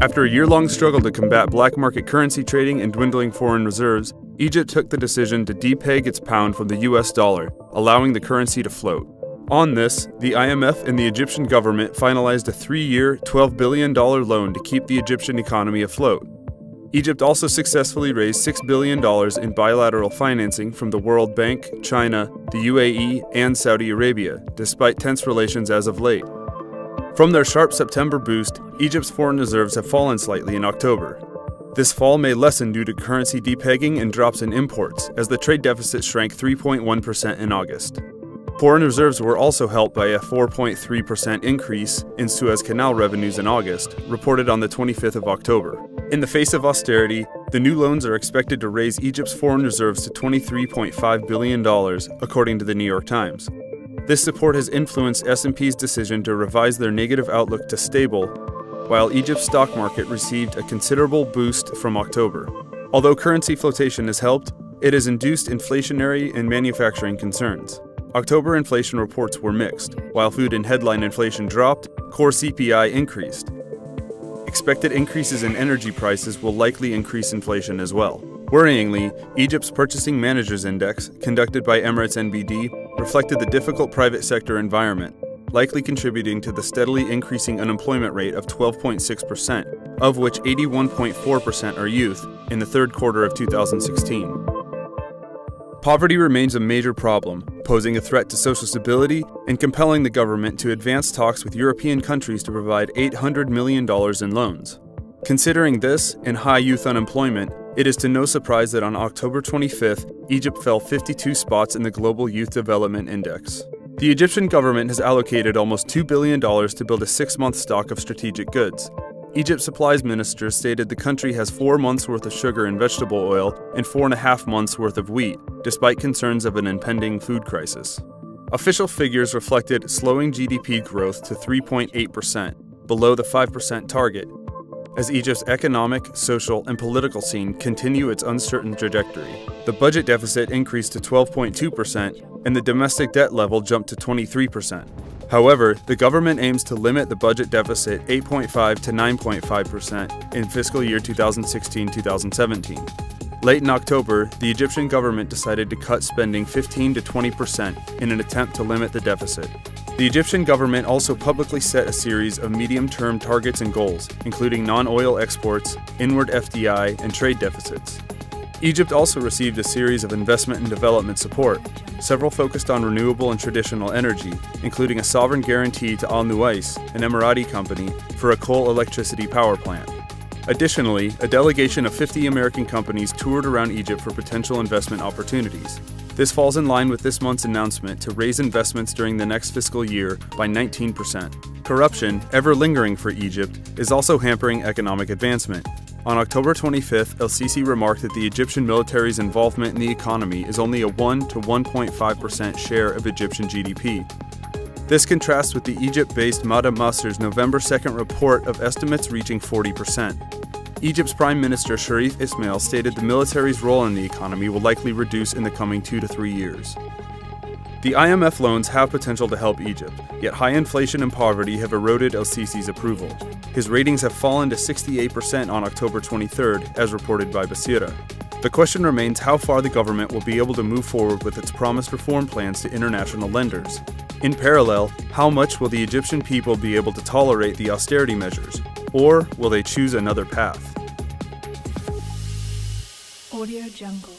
After a year-long struggle to combat black market currency trading and dwindling foreign reserves, Egypt took the decision to depeg its pound from the US dollar, allowing the currency to float. On this, the IMF and the Egyptian government finalized a 3-year, $12 billion loan to keep the Egyptian economy afloat. Egypt also successfully raised $6 billion in bilateral financing from the World Bank, China, the UAE, and Saudi Arabia, despite tense relations as of late. From their sharp September boost, Egypt's foreign reserves have fallen slightly in October. This fall may lessen due to currency depegging and drops in imports, as the trade deficit shrank 3.1% in August. Foreign reserves were also helped by a 4.3% increase in Suez Canal revenues in August, reported on the 25th of October. In the face of austerity, the new loans are expected to raise Egypt's foreign reserves to $23.5 billion, according to the New York Times. This support has influenced S&P's decision to revise their negative outlook to stable, while Egypt's stock market received a considerable boost from October. Although currency flotation has helped, it has induced inflationary and manufacturing concerns. October inflation reports were mixed. While food and headline inflation dropped, core CPI increased. Expected increases in energy prices will likely increase inflation as well. Worryingly, Egypt's Purchasing Managers Index, conducted by Emirates NBD, reflected the difficult private sector environment, likely contributing to the steadily increasing unemployment rate of 12.6%, of which 81.4% are youth, in the third quarter of 2016. Poverty remains a major problem, posing a threat to social stability and compelling the government to advance talks with European countries to provide $800 million in loans. Considering this and high youth unemployment, it is to no surprise that on October 25th, Egypt fell 52 spots in the Global Youth Development Index. The Egyptian government has allocated almost $2 billion to build a 6-month stock of strategic goods. Egypt's supplies minister stated the country has 4 months' worth of sugar and vegetable oil and 4.5 months' worth of wheat, despite concerns of an impending food crisis. Official figures reflected slowing GDP growth to 3.8%, below the 5% target, as Egypt's economic, social, and political scene continue its uncertain trajectory. The budget deficit increased to 12.2%, and the domestic debt level jumped to 23%. However, the government aims to limit the budget deficit 8.5 to 9.5% in fiscal year 2016-2017. Late in October, the Egyptian government decided to cut spending 15 to 20% in an attempt to limit the deficit. The Egyptian government also publicly set a series of medium-term targets and goals, including non-oil exports, inward FDI, and trade deficits. Egypt also received a series of investment and development support, several focused on renewable and traditional energy, including a sovereign guarantee to Al Nuwais, an Emirati company, for a coal electricity power plant. Additionally, a delegation of 50 American companies toured around Egypt for potential investment opportunities. This falls in line with this month's announcement to raise investments during the next fiscal year by 19%. Corruption, ever lingering for Egypt, is also hampering economic advancement. On October 25th, El-Sisi remarked that the Egyptian military's involvement in the economy is only a 1 to 1.5% share of Egyptian GDP. This contrasts with the Egypt-based Mada Masr's November 2nd report of estimates reaching 40%. Egypt's Prime Minister Sharif Ismail stated the military's role in the economy will likely reduce in the coming 2 to 3 years. The IMF loans have potential to help Egypt, yet high inflation and poverty have eroded El-Sisi's approval. His ratings have fallen to 68% on October 23rd, as reported by Basira. The question remains how far the government will be able to move forward with its promised reform plans to international lenders. In parallel, how much will the Egyptian people be able to tolerate the austerity measures, or will they choose another path? Audio Jungle.